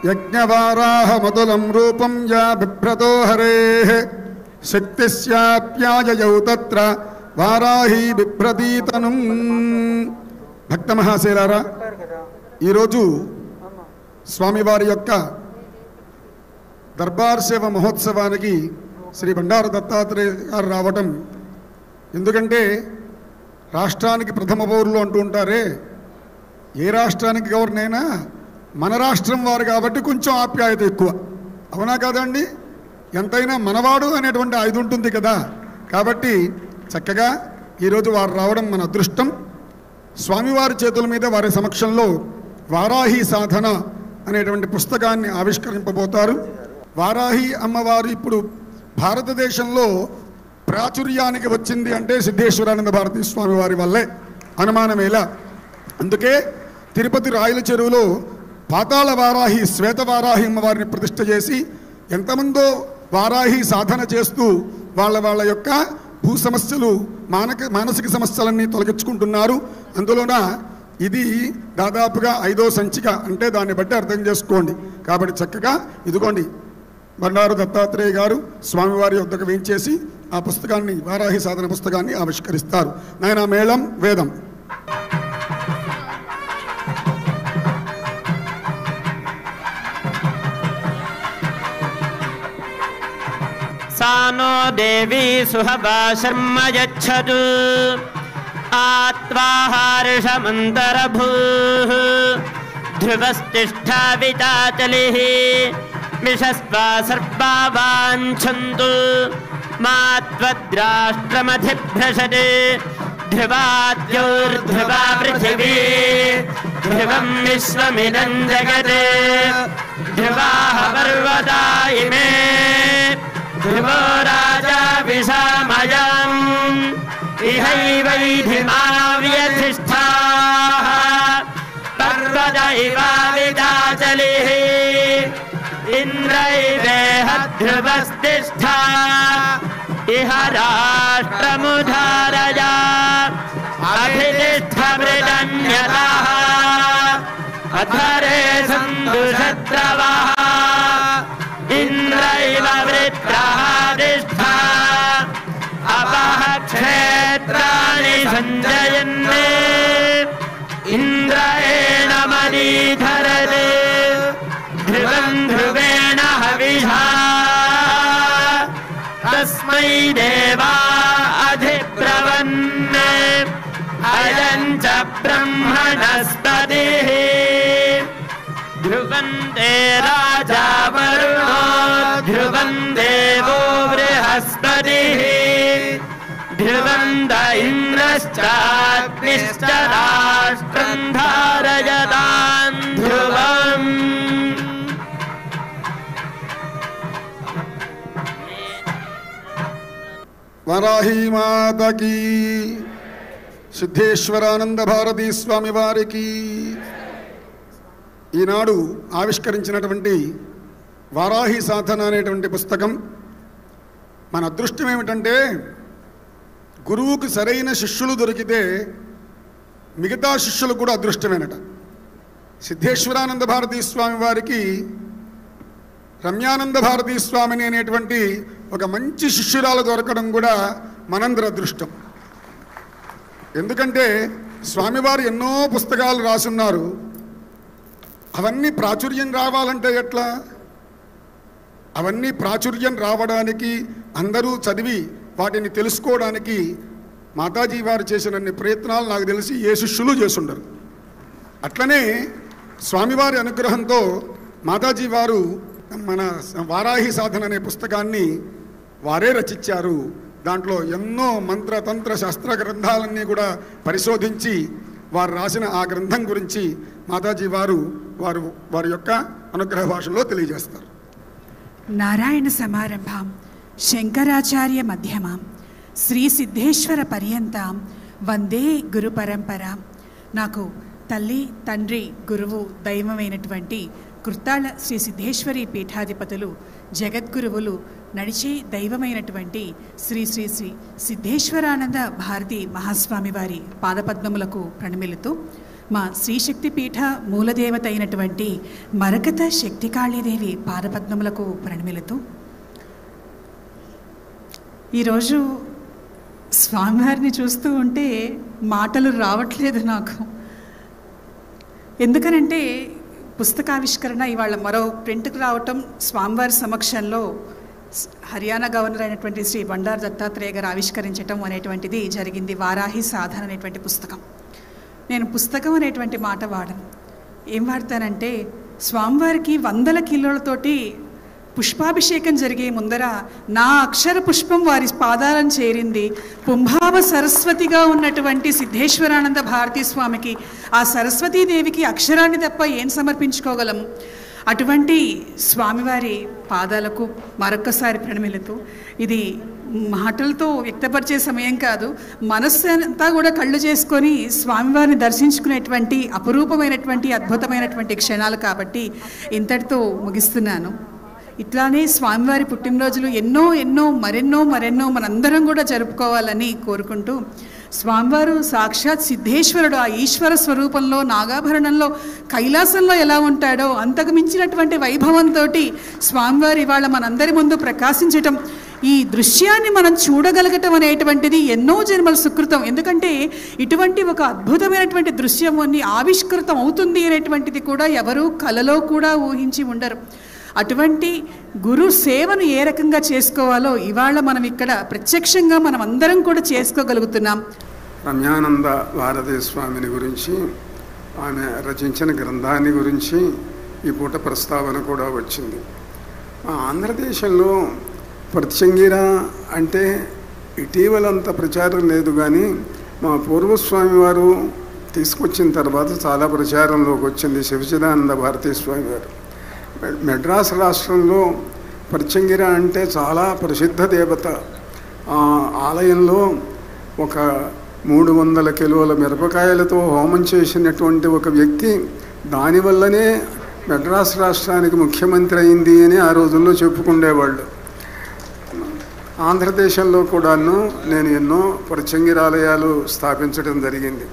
యజ్ఞవారాహమతులం రూపం యా బిభ్రతో హరేః శక్తిస్యాప్యాయయౌ తత్ర వారాహి బిభ్రతీతనుం. భక్త మహాశైలారా, ఈరోజు స్వామివారి యొక్క దర్బార్ సేవ మహోత్సవానికి శ్రీ బండారు దత్తాత్రేయ గారు రావటం, ఎందుకంటే రాష్ట్రానికి ప్రథమ పౌరులు అంటూ ఉంటారే, ఏ రాష్ట్రానికి గవర్నర్ అయినా మన రాష్ట్రం వారు కాబట్టి కొంచెం ఆప్యాయత ఎక్కువ, అవునా కాదండి? ఎంతైనా మనవాడు అనేటువంటి ఐదు ఉంటుంది కదా. కాబట్టి చక్కగా ఈరోజు వారు రావడం మన అదృష్టం. స్వామివారి చేతుల మీద వారి సమక్షంలో వారాహి సాధన అనేటువంటి పుస్తకాన్ని ఆవిష్కరింపబోతారు. వారాహి అమ్మవారు ఇప్పుడు భారతదేశంలో ప్రాచుర్యానికి వచ్చింది అంటే సిద్ధేశ్వరానంద భారతీ స్వామి వారి వల్లే, అనుమానమేలా. అందుకే తిరుపతి రాయల చెరువులో పాతాళ వారాహి శ్వేత వారాహి అమ్మవారిని ప్రతిష్ఠ చేసి ఎంతమందో వారాహి సాధన చేస్తూ వాళ్ళ యొక్క భూ సమస్యలు మానసిక సమస్యలన్నీ తొలగించుకుంటున్నారు. అందులోన ఇది దాదాపుగా 5వ సంచిక, అంటే దాన్ని బట్టి అర్థం చేసుకోండి. కాబట్టి చక్కగా ఇదిగోండి బండారు దత్తాత్రేయ గారు స్వామివారి వద్దకు వేయించేసి ఆ పుస్తకాన్ని, వారాహి సాధన పుస్తకాన్ని ఆవిష్కరిస్తారు. నాయన మేళం వేదం. सानो देवी सुहवा शर्म यच्छतु आत्वाहार्षमन्तरभूः ध्रुवस्तिष्ठा विताचलिः मिषस्वा सर्वा वाञ्छन्तु मा त्वद्राष्ट्रमधिभ्रशत् ध्रुवाद्योर्ध्रुवा पृथिवी ध्रुवं विश्वमिदं जगत् ध्रुवाः पर्वता इमे ध्रुवो राजा विषामयम् इहैवैधिमा व्यधिष्ठाः पर्वत इवाविदाचलिः इन्द्रैवेह ध्रुवस्तिष्ठा इह राष्ट्रमुधारया अभितिष्ठमृदन्यतः अधरे सन्तु शत्रवः इन्द्रैव वृत्रः तिष्ठा अपः क्षेत्राणि सञ्जयन्ते इन्द्रेण मनीधरते ध्रुवं ध्रुवेण हविषा तस्मै देवा अधिब्रवन् अयं च ब्रह्मणस्पतिः ध्रुवं ते राजा वरुणो ध्रुवं देवो बृहस्पतिः ध्रुवं द इन्द्रश्चाग्निश्च राष्ट्रं धारयतां ध्रुवम्. వారాహి మాతకి, సిద్ధేశ్వరానంద భారతీ స్వామి వారికి ఈనాడు ఆవిష్కరించినటువంటి వారాహి సాధన అనేటువంటి పుస్తకం. మన అదృష్టం ఏమిటంటే గురువుకు సరైన శిష్యులు దొరికితే మిగతా శిష్యులు కూడా అదృష్టమేనట. సిద్ధేశ్వరానంద భారతీ స్వామి వారికి రమ్యానంద భారతీ స్వామిని అనేటువంటి ఒక మంచి శిష్యురాలు దొరకడం కూడా మనందరి అదృష్టం. ఎందుకంటే స్వామివారు ఎన్నో పుస్తకాలు రాసున్నారు, అవన్నీ ప్రాచుర్యం రావాలంటే ఎట్లా? అవన్నీ ప్రాచుర్యం రావడానికి, అందరూ చదివి వాటిని తెలుసుకోవడానికి మాతాజీ వారు చేసినన్ని ప్రయత్నాలు నాకు తెలిసి ఏ శిష్యులు చేసుండరు. అట్లనే స్వామివారి అనుగ్రహంతో మాతాజీ వారు మన వారాహి సాధన అనే పుస్తకాన్ని వారే రచించారు. దాంట్లో ఎన్నో మంత్రతంత్ర శాస్త్ర గ్రంథాలన్నీ కూడా పరిశోధించి వారు రాసిన ఆ గ్రంథం గురించి మాతాజీ వారు వారి యొక్క అనుగ్రహ భాషలో తెలియజేస్తారు. నారాయణ సమారంభాం శంకరాచార్య మధ్యమాం శ్రీ సిద్ధేశ్వర పర్యంతాం వందే గురు పరంపరాం. నాకు తల్లి, తండ్రి, గురువు, దైవమైనటువంటి కుర్తాళ శ్రీ సిద్ధేశ్వరి పీఠాధిపతులు, జగద్గురువులు, నడిచే దైవమైనటువంటి శ్రీ శ్రీ శ్రీ సిద్ధేశ్వరానంద భారతీ మహాస్వామి వారి పాదపద్మములకు ప్రణమిలుతూ మా శ్రీశక్తి పీఠ మూలదేవత అయినటువంటి మరకత శక్తికాళీదేవి పాదపద్మములకు ప్రణమిలుతూ ఈరోజు స్వామివారిని చూస్తూ ఉంటే మాటలు రావట్లేదు నాకు. ఎందుకనంటే పుస్తకావిష్కరణ ఇవాళ మరో ప్రింట్కి రావటం, స్వామివారి సమక్షంలో హర్యానా గవర్నర్ అయినటువంటి శ్రీ బండారు దత్తాత్రేయ గారు ఆవిష్కరించటం అనేటువంటిది జరిగింది. వారాహి సాధన అనేటువంటి పుస్తకం. నేను పుస్తకం అనేటువంటి మాట వాడను. ఏం వాడతానంటే, స్వామివారికి 100 కిలోలతోటి పుష్పాభిషేకం జరిగే ముందర నా అక్షర పుష్పం వారి పాదాలను చేరింది. పుంభావ సరస్వతిగా ఉన్నటువంటి సిద్ధేశ్వరానంద భారతీ స్వామికి, ఆ సరస్వతీదేవికి అక్షరాన్ని తప్ప ఏం సమర్పించుకోగలము? అటువంటి స్వామివారి పాదాలకు మరొక్కసారి ప్రణమిలుతూ, ఇది మాటలతో వ్యక్తపరిచే సమయం కాదు, మనస్సు అంతా కూడా కళ్ళు చేసుకొని స్వామివారిని దర్శించుకునేటువంటి అపురూపమైనటువంటి అద్భుతమైనటువంటి క్షణాలు కాబట్టి ఇంతటితో ముగిస్తున్నాను. ఇట్లానే స్వామివారి పుట్టినరోజులు ఎన్నో ఎన్నో మరెన్నో మనందరం కూడా జరుపుకోవాలని కోరుకుంటూ, స్వామివారు సాక్షాత్ సిద్ధేశ్వరుడు, ఆ ఈశ్వర స్వరూపంలో నాగాభరణంలో కైలాసంలో ఎలా ఉంటాడో అంతకు మించినటువంటి వైభవంతో స్వామివారు ఇవాళ మనందరి ముందు ప్రకాశించటం, ఈ దృశ్యాన్ని మనం చూడగలగటం అనేటువంటిది ఎన్నో జన్మల సుకృతం. ఎందుకంటే ఇటువంటి ఒక అద్భుతమైనటువంటి దృశ్యముని ఆవిష్కృతం అవుతుంది అనేటువంటిది కూడా ఎవరూ కలలో కూడా ఊహించి ఉండరు. అటువంటి గురు సేవను ఏ రకంగా చేసుకోవాలో ఇవాళ మనం ఇక్కడ ప్రత్యక్షంగా మనం అందరం కూడా చేసుకోగలుగుతున్నాం. రమ్యానంద భారతీ స్వామిని గురించి, ఆమె రచించిన గ్రంథాన్ని గురించి ఈ పూట ప్రస్తావన కూడా వచ్చింది. ఆంధ్రదేశంలో ప్రత్యంగిర అంటే ఇటీవలంత ప్రచారం లేదు, కానీ మా పూర్వస్వామి వారు తీసుకొచ్చిన తర్వాత చాలా ప్రచారంలోకి వచ్చింది శివచిదానంద భారతీ స్వామి వారు. మెడ్రాస్ రాష్ట్రంలో ప్రత్యంగిర అంటే చాలా ప్రసిద్ధ దేవత. ఆలయంలో ఒక 300 కిలోల మిరపకాయలతో హోమం చేసినటువంటి ఒక వ్యక్తి దానివల్లనే మెడ్రాస్ రాష్ట్రానికి ముఖ్యమంత్రి అయింది అని ఆ రోజుల్లో చెప్పుకునేవాళ్ళు. ఆంధ్రదేశంలో కూడాను నేను ఎన్నో ప్రత్యంగిరాలయాలు స్థాపించడం జరిగింది.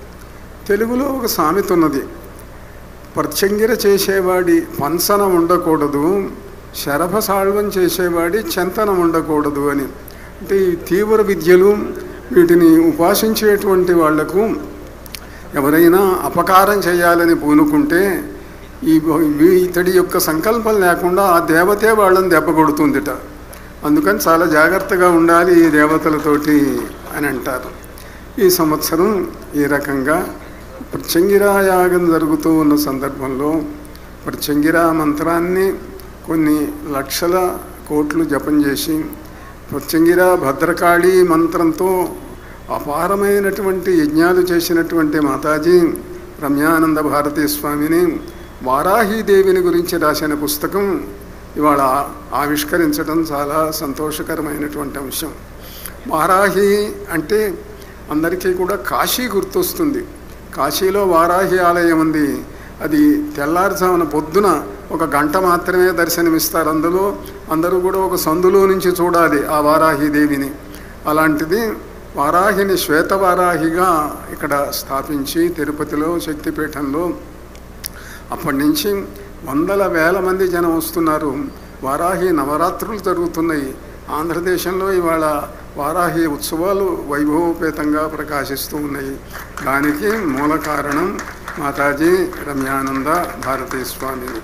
తెలుగులో ఒక సామెత ఉన్నది, ప్రత్యంగిర చేసేవాడి పంచన ఉండకూడదు, శరభసాళ్వం చేసేవాడి చెంతనం ఉండకూడదు అని. అంటే ఈ తీవ్ర విద్యలు వీటిని ఉపాసించేటువంటి వాళ్లకు ఎవరైనా అపకారం చేయాలని పూనుకుంటే ఇతడి యొక్క సంకల్పం లేకుండా ఆ దేవతే వాళ్ళని దెబ్బ కొడుతుందిట. అందుకని చాలా జాగ్రత్తగా ఉండాలి ఈ దేవతలతోటి అని అంటారు. ఈ సంవత్సరం ఈ రకంగా ప్రత్యంగిరా యాగం జరుగుతూ ఉన్న సందర్భంలో ప్రత్యంగిరా మంత్రాన్ని కొన్ని లక్షల కోట్లు జపం చేసి, ప్రత్యంగిరా భద్రకాళి మంత్రంతో అపారమైనటువంటి యజ్ఞాలు చేసినటువంటి మాతాజీ రమ్యానంద భారతీ స్వామిని, వారాహీదేవిని గురించి రాసిన పుస్తకం ఇవాళ ఆవిష్కరించడం చాలా సంతోషకరమైనటువంటి అంశం. వారాహి అంటే అందరికీ కూడా కాశీ గుర్తొస్తుంది. కాశీలో వారాహి ఆలయం ఉంది. అది తెల్లారుజామున పొద్దున 1 గంట మాత్రమే దర్శనమిస్తారు. అందరూ కూడా ఒక సందులో నుంచి చూడాలి ఆ వారాహీదేవిని. అలాంటిది వారాహిని శ్వేతవారాహిగా ఇక్కడ స్థాపించి తిరుపతిలో శక్తిపీఠంలో అప్పటి నుంచి వందల వేల మంది జనం వస్తున్నారు. వారాహి నవరాత్రులు జరుగుతున్నాయి. ఆంధ్రదేశంలో ఇవాళ వారాహి ఉత్సవాలు వైభవోపేతంగా ప్రకాశిస్తూ ఉన్నాయి. దానికి మూల కారణం మాతాజీ రమ్యానంద భారతీ స్వామిని.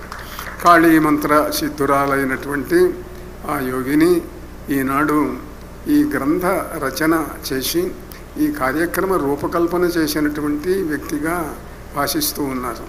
కాళీ మంత్ర సిద్ధురాలైనటువంటి ఆ యోగిని ఈనాడు ఈ గ్రంథ రచన చేసి ఈ కార్యక్రమ రూపకల్పన చేసినటువంటి వ్యక్తిగా భాషిస్తూ ఉన్నారు.